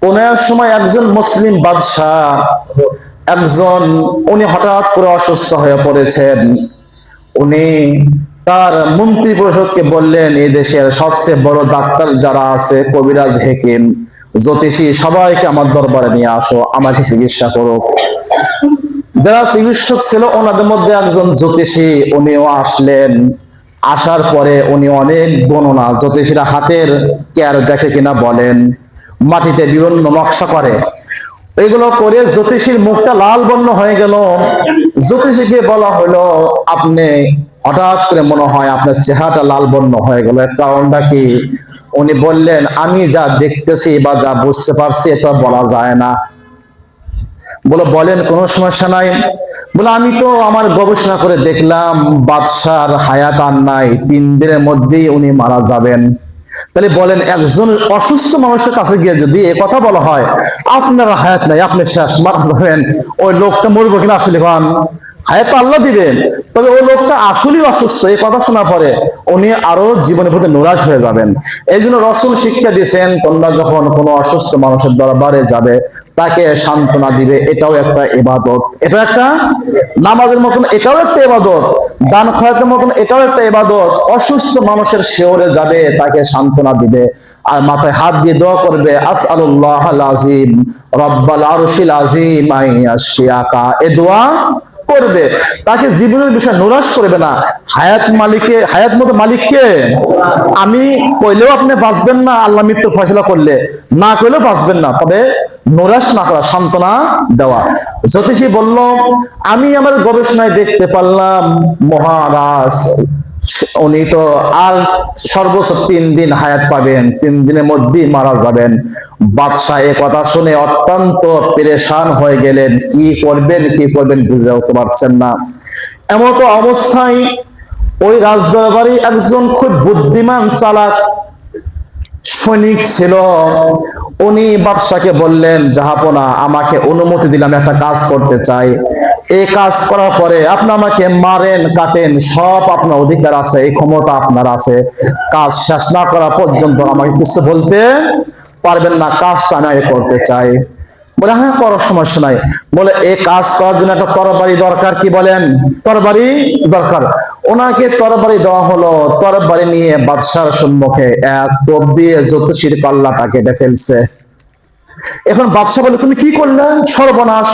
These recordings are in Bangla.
কোন এক সময় একজন মুসলিম বাদশাহ উনি হঠাৎ করে অসুস্থ হয়ে পড়েছেন। উনি তার মন্ত্রী পরিষদকে বললেন, এই দেশের সবচেয়ে বড় ডাক্তার যারা আছে, কবিরাজ, হেকিম, জ্যোতিষী, সবাইকে আমার দরবারে নিয়ে আসো, আমাকে চিকিৎসা করো। যারা চিকিৎসক ছিল ওনাদের মধ্যে একজন জ্যোতিষী, উনিও আসলেন। আসার পরে উনি অনেক গণনা, জ্যোতিষীরা হাতের কেয়ার দেখে কিনা বলেন, মাটিতে বিভিন্ন নকশা করে, এগুলো করে জ্যোতিষীর মুখটা লাল বর্ণ হয়ে গেল। জ্যোতিষীকে বলা হলো, আপনি হঠাৎ করে মনে হয় আপনার চেহারাটা লাল বর্ণ হয়ে গেল, এর কারণটা কি? উনি বললেন, আমি যা দেখতেছি বা যা বুঝতে পারছি এটা বলা যায় না। বলেন, কোনো সমস্যা নাই। আমি তো আমার গবেষণা করে দেখলাম বাদশার হায়াত আর নাই, 3 দিনের মধ্যেই উনি মারা যাবেন। তাহলে বলেন, একজন অসুস্থ মানুষের কাছে গিয়ে যদি এ কথা বলা হয় আপনার হায়াত নাই, আপনি শেষ, মারা যাবেন, ওই লোকটা মরবো কিনা? আসলে হায়াত আল্লাহ দিবেন, তবে ওই লোকটা আসলেই অসুস্থ, এই কথা শোনার পরে উনি আরো জীবনের প্রতি নিরাশ হয়ে যাবেন। এই জন্য রাসূল শিক্ষা দিয়েছেন, তোমরা যখন কোনো অসুস্থ মানুষের দরবারে যাবে তাকে সান্ত্বনা দিবে, এটাও একটা ইবাদত। এটা একটা নামাজের মতন, এটাও একটা ইবাদত। দান খয়রাতের মতন, এটাও একটা ইবাদত। অসুস্থ মানুষের শিয়রে যাবে, তাকে সান্ত্বনা দিবে, আর মাথায় হাত দিয়ে দোয়া করবে, আসআলুল্লাহাল আযীম রব্বাল আরশিল আযীম আইয়াশফিয়াকা, এ দোয়া করবে। তাকে জীবনের বিষয় নিরাশ করবে না। হায়াত মতো মালিককে আমি কইলেও আপনি বাঁচবেন না, আল্লাহ মৃত্যু ফয়সালা করলে, না কইলেও বাঁচবেন না, তবে নিরাশ না করা, সান্ত্বনা দেওয়া। জ্যোতিষী বলল, আমি আমার গবেষণায় দেখতে পারলাম মহারাজ উনি তো আর সর্বোচ্চ 3 দিন হায়াত পাবেন, 3 দিনের মধ্যেই মারা যাবেন। বাদশাহ এ কথা শুনে অত্যন্ত পেরেশান হয়ে গেলেন, কি করবেন বুঝে উঠতে পারছেন না। এমন তো অবস্থায় ওই রাজদরবারে একজন খুব বুদ্ধিমান চালাক সৈনিক ছিল। উনি বাদশাকে বললেন, জাহাপনা, আমাকে অনুমতি দিলাম, একটা কাজ করতে চাই। এই কাজ করার পরে আপনি আমাকে মারেন, কাটেন, সব আপনার অধিকার আছে, এই ক্ষমতা আপনার আছে। কাজ শেষ না করা পর্যন্ত আমাকে কিছু বলতে পারবেন না, কাজটা আমি করতে চাই। হ্যাঁ, করার সমস্যা নাই। এই কাজ করার জন্য একটা তরবারি দরকার। কি বলেন? তরবারি দরকার। ওনাকে তরবারি দেওয়া হলো। তরবারি নিয়ে বাদশার সম্মুখে এক কোপ দিয়ে জ্যোতিষীর কল্লাটা কেটে ফেলছে। এখন বাদশা বলে, তুমি কি করলে? সর্বনাশ!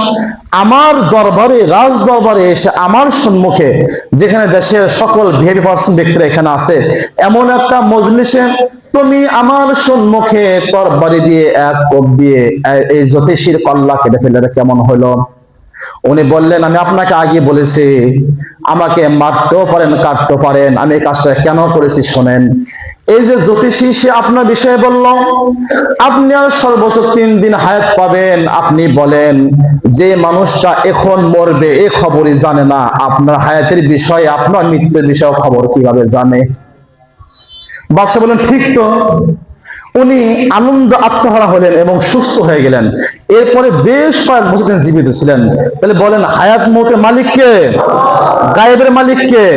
আমার দরবারে, রাজ দরবারে এসে আমার সম্মুখে, যেখানে দেশের সকল ভিআইপি পার্সন ব্যক্তিরা এখানে আছে, এমন একটা মজলিসে তুমি আমার সম্মুখে তরবারি দিয়ে এক কোপ দিয়ে এই জ্যোতিষীর কল্লা কেটে ফেলে, কেমন হলো? উনি বললেন, আমি আপনাকে আগে বলেছি, আমাকে মারতেও পারেন, কাটতেও পারেন, আমি এই কাজটা কেন করেছি শোনেন। এই যে জ্যোতিষী, সে আপনার বিষয়ে বলল আপনি আর সর্বোচ্চ 3 দিন হায়াত পাবেন। আপনি বলেন, যে মানুষটা এখন মরবে এ খবরই জানে না, আপনার হায়াতের বিষয়ে, আপনার মৃত্যুর বিষয়ে খবর কিভাবে জানে? বাদশা বলেন, ঠিক তো। উনি আনন্দ আত্মহারা হলেন এবং সুস্থ হয়ে গেলেন। এরপরে বেশ কয়েক বছর তিনি জীবিত ছিলেন। তাহলে বলেন, হায়াত মৌতের মালিক কে? গায়েবের মালিক কে?